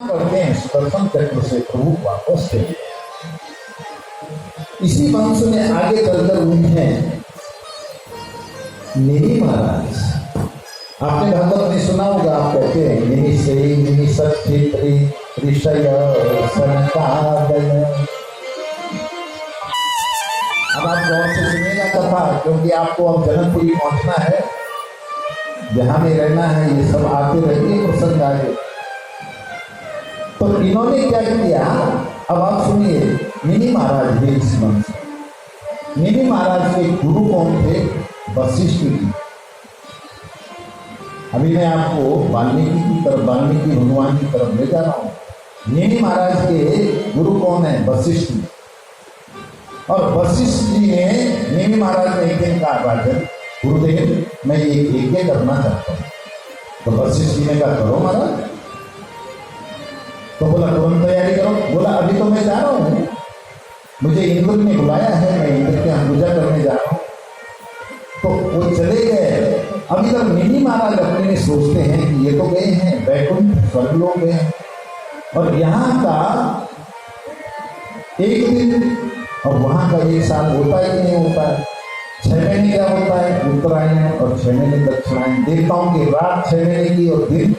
करते हैं सुदर्शन चक्र से प्रभु वापस चले। इसी वंश में आगे चलकर उठे निमि महाराज। आपने भागवत में सुना होगा, आप कहते हैं निमि से निमि सत्य ऋषय सनकादय। अब आप गौर से सुनिएगा कथा, क्योंकि आपको अब जनकपुरी पहुंचना है, जहां में रहना है। ये सब आते रहेंगे प्रसंग आगे। तो इन्होंने क्या किया, अब आप सुनिए। निमि महाराज थे इस वंश। निमि महाराज के गुरु कौन थे? वशिष्ठ जी। अभी मैं आपको वाल्मीकि की तरफ, वाल्मीकि भगवान की तरफ ले जा रहा हूँ। निमि महाराज के गुरु कौन है? वशिष्ठ जी। और वशिष्ठ जी ने, निमि महाराज ने एक दिन कहा, राजन गुरुदेव मैं ये यज्ञ करना चाहता हूँ। तो वशिष्ठ जी ने कहा करो महाराज। तो बोला तुरंत तैयारी करो। बोला अभी तो मैं जा रहा हूँ, मुझे इंद्र ने बुलाया है, मैं इंद्र की पूजा करने जा रहा हूँ। तो वो चले गए। अभी तक निमि महाराज अपने में सोचते हैं कि ये तो गए हैं वैकुंठ, स्वर्गलोक गए हैं, और यहाँ का एक दिन और वहाँ का एक साल होता है कि नहीं होता है। 6 महीने क्या होता है? उत्तरायण और 6 महीने दक्षिणायन। देवताओं की रात 6 महीने की और दिन।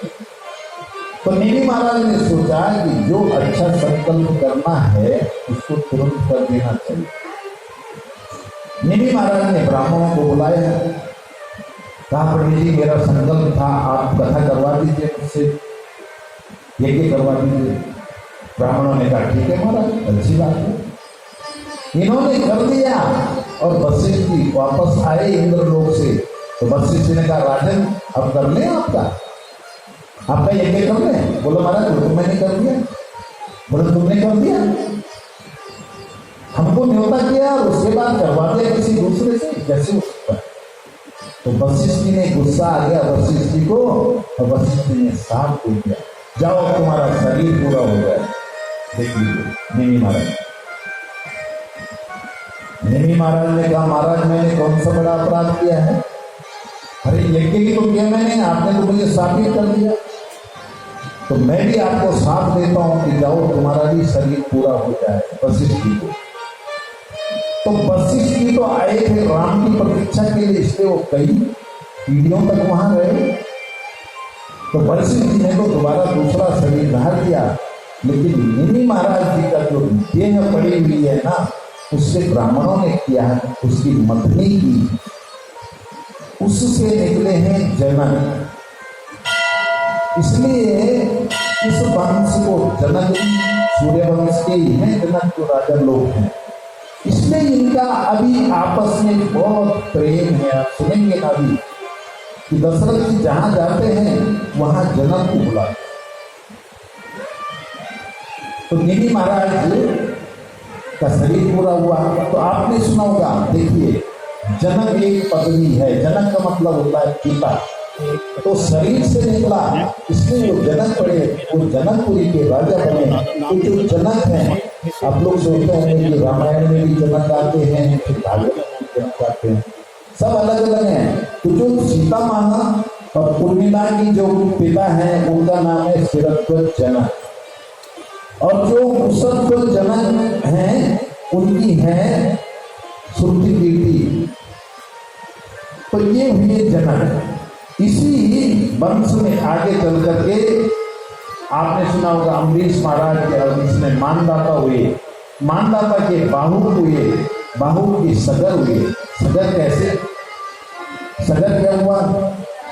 तो निमि महाराज ने सोचा कि जो अच्छा संकल्प करना है उसको तुरंत कर देना चाहिए। निमि महाराज ने ब्राह्मणों को बुलाया, कहा पंडित जी मेरा संकल्प था, आप कथा करवा दीजिए, मुझसे यज्ञ करवा दीजिए। ब्राह्मणों ने कहा ठीक है महाराज, अच्छी बात है। इन्होंने कर दिया और वशिष्ठ जी वापस आए इंद्रलोक से। तो वशिष्ठ जी ने कहा राजन अब कर ले आपका यज्ञ कर ले। बोलो महाराज तो मैंने कर दिया। बोले तुमने कर दिया? हमको न्योता किया और उसके बाद करवा दिया किसी दूसरे से, कैसे हो सकता है? तो वशिष्ठ जी ने गुस्सा आ गया वशिष्ठ जी को, और वशिष्ठ जी ने साफ बोल दिया जाओ तुम्हारा शरीर पूरा हो गया। देख लीजिए निमि महाराज। निमि महाराज ने कहा महाराज मैंने कौन सा बड़ा अपराध किया है? अरे यज्ञ ही तो किया मैंने, आपने तो मुझे साबित कर दिया। तो मैं भी आपको साथ देता हूं कि जाओ तुम्हारा भी शरीर पूरा हो जाए। वशिष्ठ जी को तो वशिष्ठ जी तो आए थे राम की प्रतीक्षा के लिए, इसलिए वो कई पीढ़ियों तक वहां रहे। तो वशिष्ठ जी ने तो दोबारा दूसरा शरीर धार दिया, लेकिन निमि महाराज जी का जो देह पड़ी हुई है ना, उससे ब्राह्मणों ने किया है, उसकी मंथनी की, उससे निकले हैं जनक। इसलिए इस वंश को जनक, सूर्य वंश के ही हैं जनक, जो राजा लोग हैं। इसलिए इनका अभी आपस में बहुत प्रेम है। आप सुनेंगे ना अभी कि दशरथ जी जहां जाते हैं वहां जनक को बुलाते। तो निमि महाराज का शरीर पूरा हुआ। तो आपने सुना होगा, देखिए जनक एक पदवी है। जनक का मतलब होता है पिता। तो शरीर से निकला, इसलिए वो जनक पड़े, वो जनकपुरी के राजा बने। तो जो जनक हैं, आप लोग सोचते हैं कि रामायण में भी जनक आते हैं, फिर भागवत में जनक आते हैं, सब अलग अलग हैं। तो जो सीता माँ और उर्मिला की जो पिता हैं उनका नाम है शिरध्वज जनक, और जो कुशध्वज जनक हैं उनकी है श्रुति कीर्ति। तो ये हुए जनक। इसी वंश में आगे चल करके आपने सुना होगा अम्बरीश महाराज के, और इसमें मानदाता हुए, मानदाता के बाहु हुए, बाहु के सगर हुए। सगर कैसे? सगर क्या हुआ?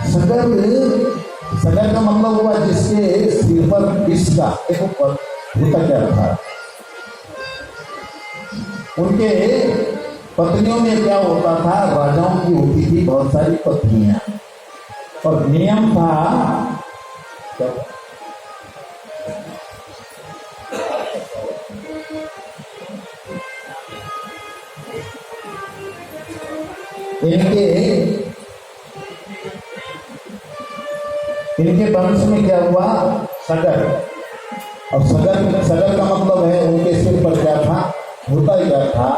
सगर का मतलब हुआ जिसके सिर पर विष का एक होता क्या था। उनके पत्नियों में क्या होता था, राजाओं की होती थी बहुत सारी पत्नियां, और नियम था इनके वंश में क्या हुआ, सगर। और सगर का मतलब है उनके सिर पर क्या था, होता क्या था,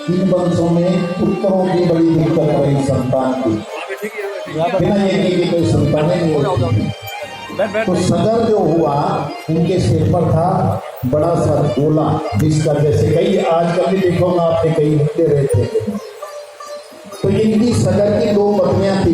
इन वंशों में पुत्रों की बड़ी दिक्कत रही संतान की। बिना यज्ञ की कोई संतान नहीं होती। तो सगर जो हुआ उनके सिर पर था बड़ा सा गोला, जिसका जैसे कई आजकल भी देखोगे आपने कई होते रहते थे। तो इनकी सगर की 2 पत्नियां थी,